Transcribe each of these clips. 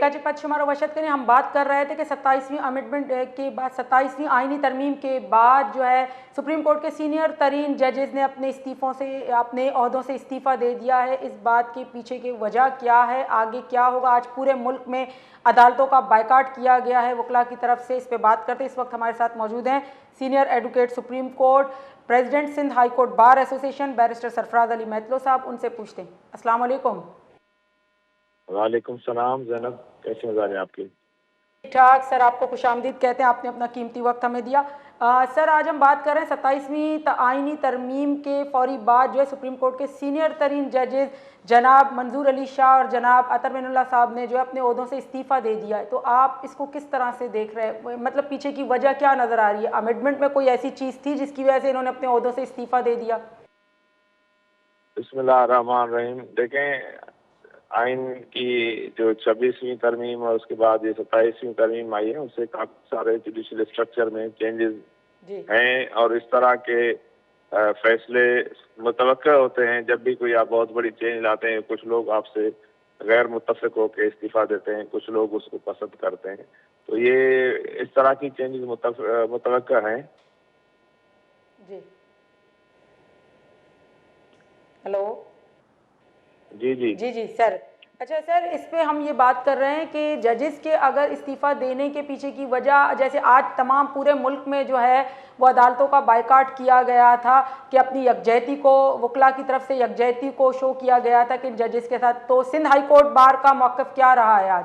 का पद शुमार वशत करें। हम बात कर रहे थे कि 27वीं अमेंडमेंट के बाद 27वीं आईनी तरमीम के बाद जो है सुप्रीम कोर्ट के सीनियर तरीन जजेस ने अपने इस्तीफ़ों से अपने ओहदों से इस्तीफ़ा दे दिया है। इस बात के पीछे की वजह क्या है, आगे क्या होगा? आज पूरे मुल्क में अदालतों का बायकाट किया गया है वकला की तरफ से। इस पर बात करते इस वक्त हमारे साथ मौजूद हैं senior advocate supreme court, president Sindh high court bar association, barrister Sarfaraz Ali Mahtalo sahab. उनसे पूछते हैं। अस्सलाम वालेकुम। वालेकुम सलाम ज़ैनब, कैसे मिजाज है आपकी? ठीक ठाक सर, आपको खुशामदीद कहते हैं, आपने अपना कीमती वक्त हमें दिया। सर आज हम बात कर रहे हैं 27वीं आईनी तरमीम के फौरी बाद जो है सुप्रीम कोर्ट के सीनियर तरीन जजेस जनाब मंजूर अली शाह और जनाब अतर मिनुल्लाह साहब ने जो है अपने ओहदों से इस्तीफ़ा दे दिया है। तो आप इसको किस तरह से देख रहे हैं? मतलब पीछे की वजह क्या नज़र आ रही है? अमेंडमेंट में कोई ऐसी चीज़ थी जिसकी वजह से इन्होंने अपने ओहदों से इस्तीफ़ा दे दिया? बिस्मिल्लाह रहमान रहीम। देखें, आइन की जो 26वीं तरमीम और उसके बाद ये 27वीं तरमीम आई है, उससे काफी सारे जुडिशल स्ट्रक्चर में चेंजेस हैं और इस तरह के फैसले मुतवक्का होते हैं। जब भी कोई आप बहुत बड़ी चेंज लाते हैं, कुछ लोग आपसे गैर मुत्तफिक होकर इस्तीफा देते हैं, कुछ लोग उसको पसंद करते हैं। तो ये इस तरह की चेंजेस मुतवक्का हैं। जी, हेलो। जी जी जी जी सर। अच्छा सर, इस पे हम ये बात कर रहे हैं कि जजेस के अगर इस्तीफ़ा देने के पीछे की वजह, जैसे आज तमाम पूरे मुल्क में जो है वो अदालतों का बायकाट किया गया था कि अपनी यकजहती को, वकला की तरफ से यकजहती को शो किया गया था कि जजेस के साथ। तो सिंध हाई कोर्ट बार का मौक़िफ़ क्या रहा है आज?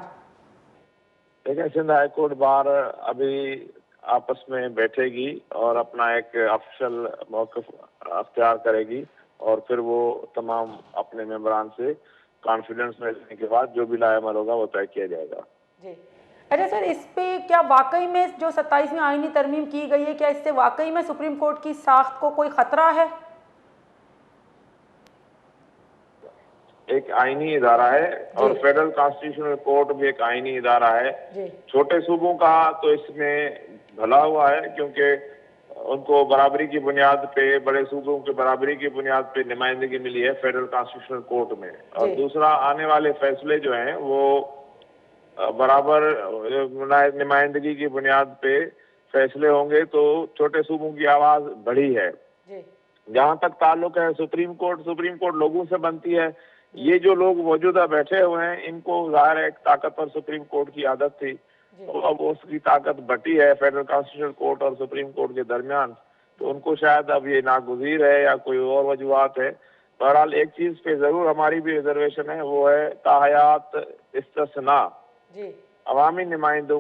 देखिए, सिंध हाई कोर्ट बार अभी आपस में बैठेगी और अपना एक ऑफिशियल मौक़िफ़ अख्तियार करेगी और फिर वो तमाम अपने मेंबरान से कॉन्फिडेंस में लेने के बाद जो भी लाएमल होगा वो तय किया जाएगा। जी। अच्छा सर, इस पे क्या वाकई में जो 27वीं आईनी तरमीम की गई है, क्या इससे वाकई में सुप्रीम कोर्ट की साख्त को कोई खतरा है? एक आईनी इदारा है और फेडरल कॉन्स्टिट्यूशनल कोर्ट भी एक आईनी इदारा है। छोटे सूबों का तो इसमें भला हुआ है क्योंकि उनको बराबरी की बुनियाद पे, बड़े सूबों के बराबरी की बुनियाद पे नुमाइंदगी मिली है फेडरल कॉन्स्टिट्यूशनल कोर्ट में। और दूसरा, आने वाले फैसले जो हैं वो बराबर नुमाइंदगी की बुनियाद पे फैसले होंगे। तो छोटे सूबों की आवाज बढ़ी है। जहां तक ताल्लुक है सुप्रीम कोर्ट लोगों से बनती है। ये जो लोग मौजूदा बैठे हुए हैं, इनको जाहिर है एक ताकतवर सुप्रीम कोर्ट की आदत थी, तो अब उसकी ताकत बटी है फेडरल कॉन्स्टिट्यूशनल कोर्ट और सुप्रीम कोर्ट के दरमियान। तो उनको शायद अब ये नागुज़ीर है या कोई और वजूहात है। बहरहाल एक चीज पे जरूर हमारी भी रिजर्वेशन है, वो है ताहयात इस्तिस्ना। अवामी नुमाइंदों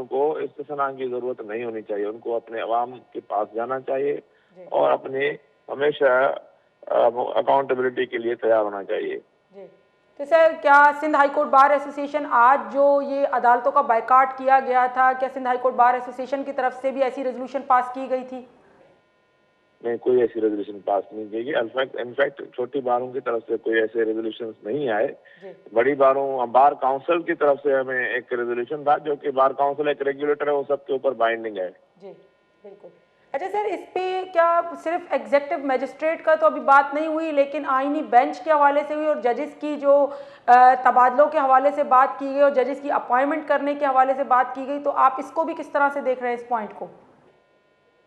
को इस्तिस्ना की जरूरत नहीं होनी चाहिए। उनको अपने अवाम के पास जाना चाहिए और अपने हमेशा अकाउंटेबिलिटी के लिए तैयार होना चाहिए। तो सर, क्या Sindh high court bar association आज जो ये अदालतों का बायकाट किया गया था, क्या Sindh high court bar association की तरफ से भी ऐसी रेजोल्यूशन पास की गई थी? नहीं, कोई ऐसी रेजोल्यूशन पास नहीं की गई। इनफैक्ट छोटी बारों की तरफ से कोई ऐसे रेजोल्यूशन नहीं आए। बड़ी बारों बार काउंसिल की तरफ से हमें एक रेजोल्यूशन था, जो कि बार काउंसिल एक रेगुलेटर है, वो सबके ऊपर बाइंडिंग है। जी बिल्कुल। अच्छा सर, इस पे क्या सिर्फ एग्जेक्टिव मजिस्ट्रेट का तो अभी बात नहीं हुई, लेकिन आईनी बेंच के हवाले से हुई और जजेस की जो तबादलों के हवाले से बात की गई और जजेस की अपॉइंटमेंट करने के हवाले से बात की गई। तो आप इसको भी किस तरह से देख रहे हैं इस पॉइंट को?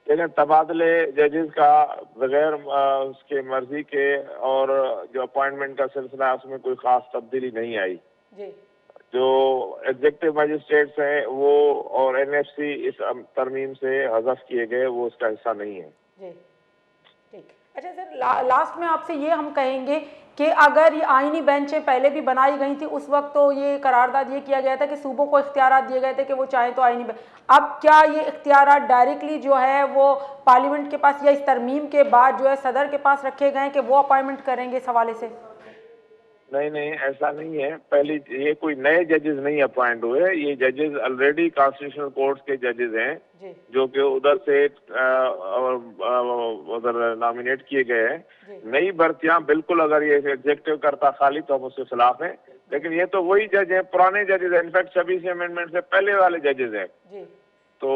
लेकिन तबादले जजेस का बगैर उसके मर्जी के और जो अपॉइंटमेंट का सिलसिला है उसमें कोई खास तब्दीली नहीं आई। जो एग्जेक्टिव मजिस्ट्रेट्स हैं वो और एनएफसी इस तरमीम से हज़फ किए गए, वो उसका हिस्सा नहीं है। ठीक। अच्छा सर, लास्ट में आपसे ये हम कहेंगे कि अगर ये आईनी बेंचें पहले भी बनाई गई थी, उस वक्त तो ये करारदाद ये किया गया था कि सूबों को इख्तियारात दिए गए थे कि वो चाहें तो आईनी बेंच। अब क्या ये इख्तियारात डायरेक्टली जो है वो पार्लियामेंट के पास या इस तरमीम के बाद जो है सदर के पास रखे गए कि वो अपॉइंटमेंट करेंगे इस हवाले से? नहीं, ऐसा नहीं है। पहली, ये कोई नए जजेस नहीं अपॉइंट हुए। ये जजेस ऑलरेडी कॉन्स्टिट्यूशनल कोर्ट के जजेस हैं जो कि उधर से उधर नॉमिनेट किए गए हैं। नई भर्तियां बिल्कुल, अगर ये एग्जेक्टिव करता खाली तो हम उसके खिलाफ हैं, लेकिन ये तो वही जज हैं, पुराने जजेस हैं। इनफैक्ट 26वीं अमेंडमेंट से पहले वाले जजेस हैं। तो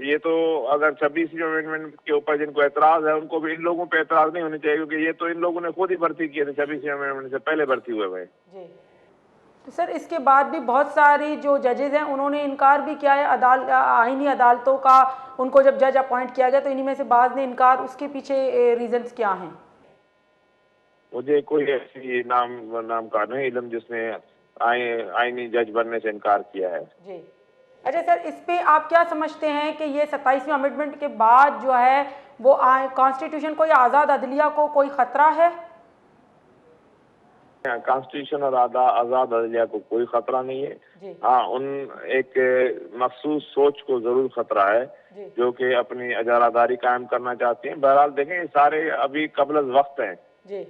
ये तो अगर 26वीं अमेंडमेंट के ऊपर जिनको एतराज है, उनको भी इन लोगों पे एतराज नहीं होनी चाहिए, क्योंकि ये तो इन लोगों ने खुद ही भर्ती किए थे, 26वीं अमेंडमेंट से पहले भर्ती हुए हुए। तो सर इसके बाद भी बहुत सारी जो जजेज हैं उन्होंने इनकार भी किया है आईनी अदालतों का, उनको जब जज अपॉइंट किया गया तो इन्हीं में से बाज़ ने इनकार, उसके पीछे रीजंस क्या हैं? मुझे कोई ऐसी नाम का नहीं इल्म जिसने आईनी जज बनने से इनकार किया है। जी। अच्छा सर, इस पे आप क्या समझते हैं कि ये 27वीं अमेंडमेंट के बाद जो है वो कॉन्स्टिट्यूशन को या आज़ाद अदलिया को कोई खतरा है? कॉन्स्टिट्यूशन और आजाद अदलिया को कोई खतरा नहीं है। जी हाँ, उन एक मखसूस सोच को जरूर खतरा है जी जो कि अपनी अजारादारी कायम करना चाहती हैं। बहरहाल देखें, ये सारे अभी कबल वक्त हैं। जी।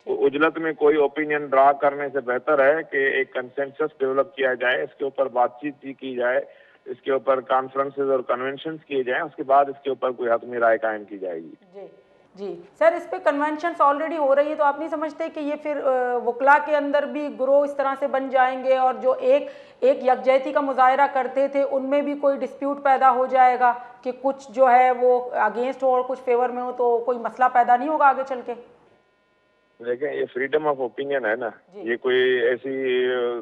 तो उजलत में कोई ओपिनियन ड्रा करने से बेहतर है कि एक कंसेंसस डेवलप किया जाए, इसके ऊपर बातचीत भी की जाए, इसके ऊपर कॉन्फ्रेंसेस और कन्वेंशन किए जाएं, उसके बाद इसके ऊपर कोई हतमी राय कायम की जाएगी। जी जी। सर इस पे कन्वेंशंस ऑलरेडी हो रही है, तो आप नहीं समझते कि ये फिर वकला के अंदर भी ग्रोह इस तरह से बन जाएंगे और जो एक एक यकजहती का मुजाहरा करते थे उनमें भी कोई डिस्प्यूट पैदा हो जाएगा कि कुछ जो है वो अगेंस्ट हो और कुछ फेवर में हो, तो कोई मसला पैदा नहीं होगा आगे चल के? देखें, ये फ्रीडम ऑफ ओपिनियन है ना, ये कोई ऐसी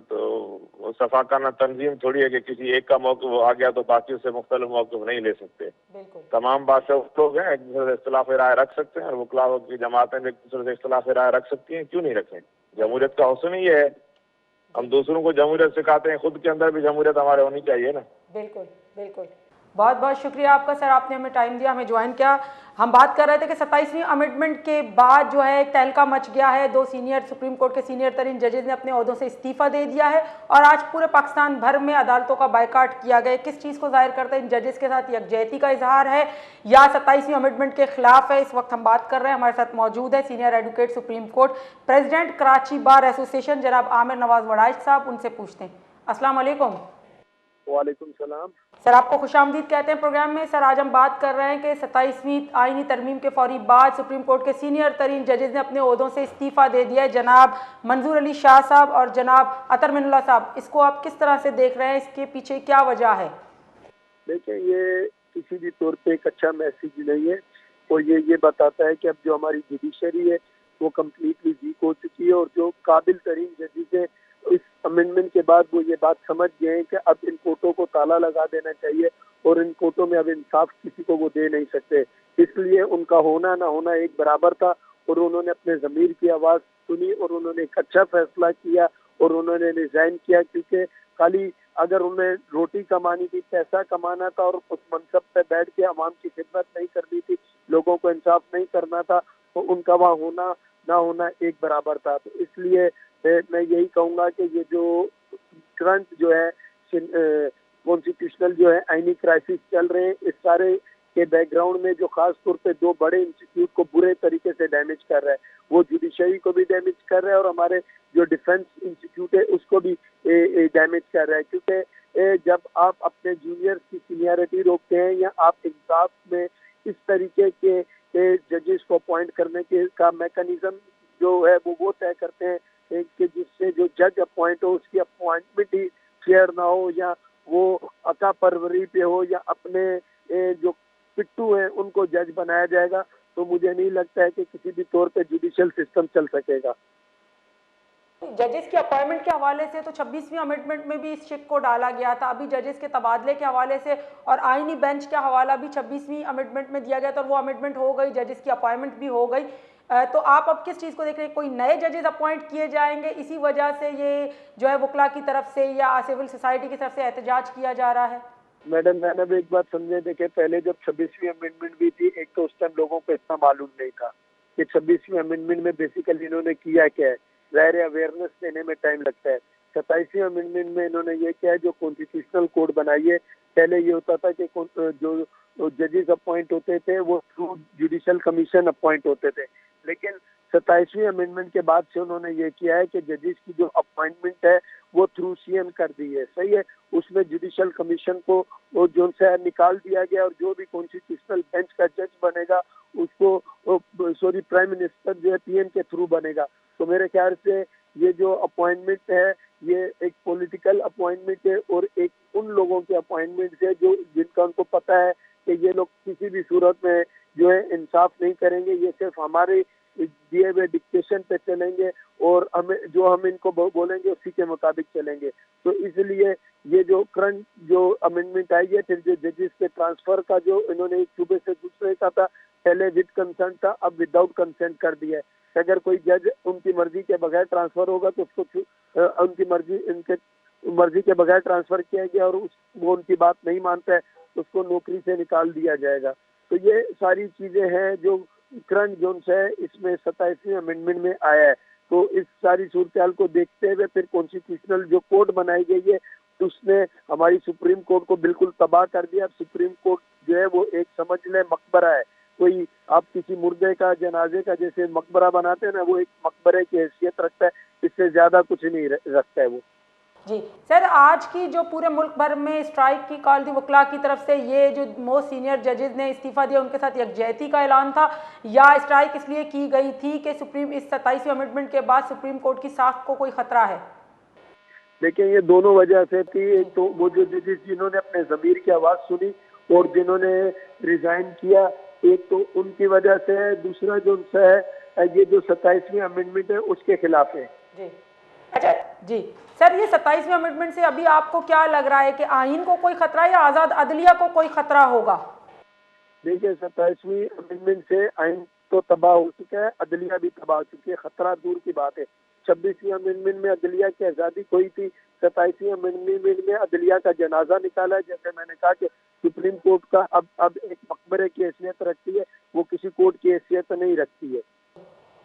तो सफाकाना तंजीम थोड़ी है कि किसी एक का मौक़िफ़ आ गया तो बाकी उससे मुख्तलिफ मौक़िफ़ नहीं ले सकते। बिल्कुल। तमाम बादशाह लोग हैं, एक दूसरे से इख्तिलाफ राय रख सकते हैं और वकला की जमातें भी एक दूसरे से इख्तिलाफ राय रख सकती हैं, क्यों नहीं रखें? जमहूरियत का हुस्न ही है, हम दूसरों को जमहूरियत सिखाते हैं, खुद के अंदर भी जमहूरियत हमारे होनी चाहिए ना। बिल्कुल बिल्कुल। बहुत बहुत शुक्रिया आपका सर, आपने हमें टाइम दिया, हमें ज्वाइन किया। हम बात कर रहे थे कि 27वीं अमेंडमेंट के बाद जो है एक तहलका मच गया है, दो सुप्रीम कोर्ट के सीनियर तरीन जजेज ने अपने ओहदों से इस्तीफ़ा दे दिया है और आज पूरे पाकिस्तान भर में अदालतों का बायकाट किया गया। किस चीज़ को जाहिर करता है? इन जजेस के साथ यकजहती का इजहार है या 27वीं अमेंडमेंट के खिलाफ है? इस वक्त हम बात कर रहे हैं, हमारे साथ मौजूद है senior advocate supreme court, president Karachi bar association जनाब आमिर नवाज वड़ाइश साहब। उनसे पूछते हैं। अस्सलाम वालेकुम। वालेकुम सलाम। सर आपको खुशामदीद कहते हैं प्रोग्राम में। सर आज हम बात कर रहे हैं कि 27वीं आईनी तरमीम के फौरी बाद सुप्रीम कोर्ट के सीनियर तरीन जजेस ने अपने ओहदों से इस्तीफ़ा दे दिया है, जनाब मंजूर अली शाह साहब और जनाब अतर मिनुल्लाह साहब। इसको आप किस तरह से देख रहे हैं? इसके पीछे क्या वजह है? देखिए, ये किसी भी तौर पे एक अच्छा मैसेज नहीं है और ये बताता है कि अब जो हमारी जुडिशरी है वो कम्प्लीटली वीक हो चुकी है और जो काबिल तरीन जजेस है इस अमेंडमेंट के बाद वो ये बात समझ गए हैं कि अब इन कोर्टों को ताला लगा देना चाहिए और इन कोर्टों में अब इंसाफ किसी को वो दे नहीं सकते। इसलिए उनका होना ना होना एक बराबर था और उन्होंने अपने ज़मीर की आवाज़ सुनी और उन्होंने एक अच्छा फैसला किया और उन्होंने रिजाइन किया, क्योंकि खाली अगर उन्हें रोटी कमानी थी, पैसा कमाना था और उस मनसब पे बैठ के आवाम की खिदमत नहीं करनी थी, लोगों को इंसाफ नहीं करना था, तो उनका वहाँ होना ना होना एक बराबर था। तो इसलिए मैं यही कहूँगा कि ये जो करंट जो है कॉन्स्टिट्यूशनल जो है आईनी क्राइसिस चल रहे हैं, इस सारे के बैकग्राउंड में जो खास तौर पे दो बड़े इंस्टीट्यूट को बुरे तरीके से डैमेज कर रहा है, वो जुडिशरी को भी डैमेज कर रहा है और हमारे जो डिफेंस इंस्टीट्यूट है उसको भी डैमेज कर रहा है। क्योंकि जब आप अपने जूनियर की सीनियरिटी रोकते हैं या आप इंसाफ में इस तरीके के जजेस को अपॉइंट करने के का मैकेनिज्म जो है वो तय करते हैं कि जिससे जो जज अपॉइंट हो उसकी अपॉइंटमेंट ही फेयर ना हो या वो अता परवरी पे हो या अपने जो पिट्टू हैं उनको जज बनाया जाएगा, तो मुझे नहीं लगता है कि किसी भी तौर पे जुडिशियल सिस्टम चल सकेगा। जजेस की अपॉइंटमेंट के हवाले से तो 26वीं अमेंडमेंट में भी इस शिक को डाला गया था, अभी जजेस के तबादले के हवाले से और आईनी बेंच का हवाला भी 26वीं अमेंडमेंट में दिया गया था और वो अमेंडमेंट हो गई, जजेस की अपॉइंटमेंट भी हो गई। तो आप अब किस चीज़ को देख रहे हैं? कोई नए जजेस अपॉइंट किए जाएंगे? इसी वजह से ये जो है वकला की तरफ से या सिविल सोसाइटी की तरफ से एहतजाज किया जा रहा है? मैडम, मैंने भी एक बात समझे, देखे पहले जब 26वीं अमेंडमेंट भी थी, एक तो उस टाइम लोगों को इतना मालूम नहीं था कि 26वीं अमेंडमेंट में बेसिकली इन्होंने किया क्या है। ज़ाहिर अवेयरनेस देने में टाइम लगता है। 27वीं अमेंडमेंट में इन्होंने ये किया है, जो कॉन्स्टिट्यूशनल कोड बनाई है, पहले ये होता था कि जो जजेस अपॉइंट होते थे वो थ्रू जुडिशल कमीशन अपॉइंट होते थे, लेकिन 27वीं अमेंडमेंट के बाद से उन्होंने ये किया है कि जजेस की जो अपॉइंटमेंट है वो थ्रू सीएम कर दी है। सही है, उसमें जुडिशल कमीशन को वो जो से निकाल दिया गया और जो भी कॉन्स्टिट्यूशनल बेंच का जज बनेगा उसको प्राइम मिनिस्टर जो है पीएम के थ्रू बनेगा। तो मेरे ख्याल से ये जो अपॉइंटमेंट है ये एक पॉलिटिकल अपॉइंटमेंट है और एक उन लोगों के अपॉइंटमेंट है जो जिनका उनको पता है कि ये लोग किसी भी सूरत में जो है इंसाफ नहीं करेंगे। ये सिर्फ हमारे दिए हुए डिक्टेशन पे चलेंगे और हम इनको बोलेंगे उसी के मुताबिक चलेंगे। तो इसलिए ये जो करंट जो अमेंडमेंट आई है, फिर जो जजेस के ट्रांसफर का जो इन्होंने एक सूबे से दूसरे का था, पहले विद कंसेंट था, अब विदाउट कंसेंट कर दिया है। अगर कोई जज उनकी मर्जी के बगैर ट्रांसफर होगा तो उसको उनकी मर्जी के बगैर ट्रांसफर किया गया और वो उनकी बात नहीं मानता है तो उसको नौकरी से निकाल दिया जाएगा। तो ये सारी चीजें हैं जो करंट जोन्स है इसमें 27वीं अमेंडमेंट में आया है। तो इस सारी सूरत को देखते हुए फिर कॉन्स्टिट्यूशनल जो कोर्ट बनाई गई है उसने हमारी सुप्रीम कोर्ट को बिल्कुल तबाह कर दिया। सुप्रीम कोर्ट जो है वो एक समझ ले मकबरा है। कोई आप किसी मुर्दे का जनाजे का जैसे मकबरा बनाते हैं ना, वो एक मकबरे की हैसियत रखता है, इससे ज्यादा कुछ नहीं रखता है वो। जी सर, आज की जो पूरे मुल्क भर में स्ट्राइक की कॉल थी वकला की तरफ से, ये जो मोस्ट सीनियर जजेस ने इस्तीफा दिया उनके साथ यकजहती का ऐलान था या स्ट्राइक इसलिए की गई थी कि इस 27वीं अमेंडमेंट के बाद सुप्रीम कोर्ट की साख को कोई खतरा है? देखिए ये दोनों वजह से थी। एक तो वो जो जजेस जिन्होंने अपने ज़मीर की आवाज़ सुनी और जिन्होंने रिजाइन किया, एक तो उनकी वजह से है, दूसरा जो उनसे है ये जो 27वीं अमेंडमेंट है उसके खिलाफ है। जी अच्छा जी सर, ये 27वीं अमेंडमेंट से अभी आपको क्या लग रहा है कि आइन को कोई खतरा या आज़ाद अदलिया को कोई खतरा होगा? देखिए 27वीं अमेंडमेंट से आइन तो तबाह हो चुका है, अदलिया भी तबाह हो चुकी है, खतरा दूर की बात है। 26वीं अमेंडमेंट में अदलिया की आज़ादी खोई थी, 27वीं अमेंडमेंट में अदलिया का जनाजा निकाला है। जैसे मैंने कहा कि सुप्रीम कोर्ट का अब एक मकबरे की हैसियत रखती है, वो किसी कोर्ट की हैसियत नहीं रखती है।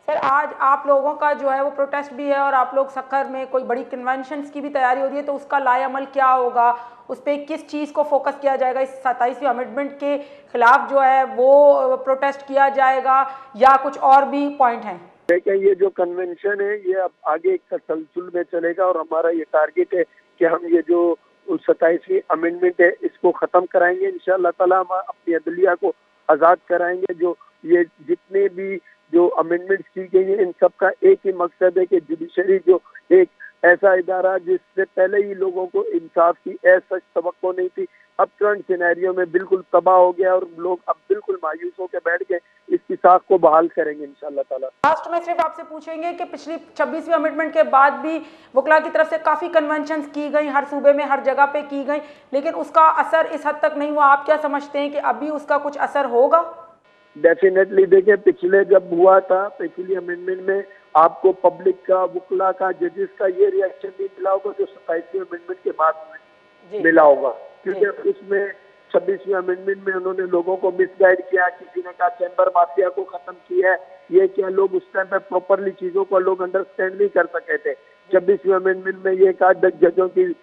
सर आज आप लोगों का जो है वो प्रोटेस्ट भी है और आप लोग सखर में कोई बड़ी कन्वेंशंस की भी तैयारी हो रही है, तो उसका लाएअमल क्या होगा? उस पर किस चीज़ को फोकस किया जाएगा? इस 27वीं अमेंडमेंट के खिलाफ जो है वो प्रोटेस्ट किया जाएगा या कुछ और भी पॉइंट हैं? देखिए ये जो कन्वेंशन है ये अब आगे एक तसलसल में चलेगा और हमारा ये टारगेट है कि हम ये जो 27वीं अमेंडमेंट है इसको ख़त्म कराएंगे। इंशाअल्लाह ताला हम अपनी अदलिया को आज़ाद कराएंगे। जो ये जितने भी जो अमेंडमेंट्स की गई हैं इन सब का एक ही मकसद है कि जुडिशरी जो एक ऐसा इदारा जिससे पहले ही लोगों को इंसाफ की सच तवक्को नहीं थी, अब करंट सिनेरियो में बिल्कुल तबाह हो गया और लोग अब बिल्कुल मायूस होकर बैठ गए, इसकी साख को बहाल करेंगे इंशाअल्लाह ताला। लास्ट में सिर्फ आपसे पूछेंगे कि पिछली 26वीं अमेंडमेंट के बाद भी वकला की तरफ से काफ़ी कन्वेंशंस की गई, हर सूबे में हर जगह पे की गई, लेकिन उसका असर इस हद तक नहीं हुआ। आप क्या समझते हैं कि अभी उसका कुछ असर होगा? डेफिनेटली देखिए पिछले जब हुआ था पिछली अमेंडमेंट में आपको पब्लिक का, वकला का, जजेस का ये रिएक्शन नहीं मिला होगा जो 27वीं अमेंडमेंट के बाद में मिला होगा, क्योंकि उसमें 26वीं अमेंडमेंट में उन्होंने लोगों को मिसगाइड किया। किसी ने कहा चैम्बर माफिया को खत्म किया है, ये क्या लोग उस टाइम पे प्रॉपरली चीजों को लोग अंडरस्टैंड नहीं कर सके थे। 26वीं अमेंडमेंट में ये कहा जजों की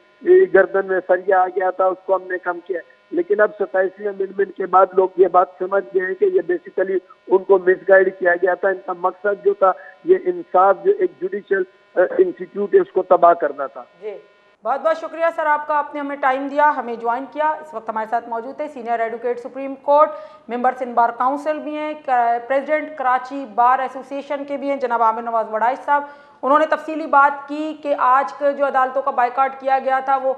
गर्दन में सरिया आ गया था, उसको हमने कम किया। लेकिन अब 27वीं अमेंडमेंट के बाद लोग ये बात समझ गए हैं कि ये बेसिकली उनको मिसगाइड किया गया था। इनका मकसद जो था ये इंसाफ जो एक जुडिशियल इंस्टीट्यूट है उसको तबाह करना था। जी बहुत बहुत शुक्रिया सर आपका, आपने हमें टाइम दिया, हमें ज्वाइन किया। इस वक्त हमारे साथ मौजूद है senior advocate supreme court, members in bar council भी हैं, प्रेसिडेंट कराची बार एसोसिएशन के भी हैं जनाब आमिर नवाज वड़ाइश साहब। उन्होंने तफसीली बात की कि आज के जो अदालतों का बायकाट किया गया था वो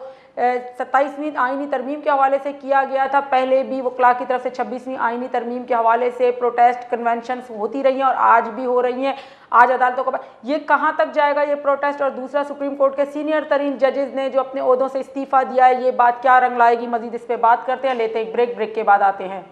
27वीं आइनी तरमीम के हवाले से किया गया था। पहले भी वकला की तरफ से 26वीं आइनी तरमीम के हवाले से प्रोटेस्ट कन्वेंशंस होती रही हैं और आज भी हो रही हैं। आज अदालतों का ये कहाँ तक जाएगा ये प्रोटेस्ट? और दूसरा सुप्रीम कोर्ट के सीनियर तरीन जजेस ने जो अपने ओहदों से इस्तीफ़ा दिया है, ये बात क्या रंग लाएगी? मजीद इस पर बात करते हैं, लेते हैं एक ब्रेक के बाद आते हैं।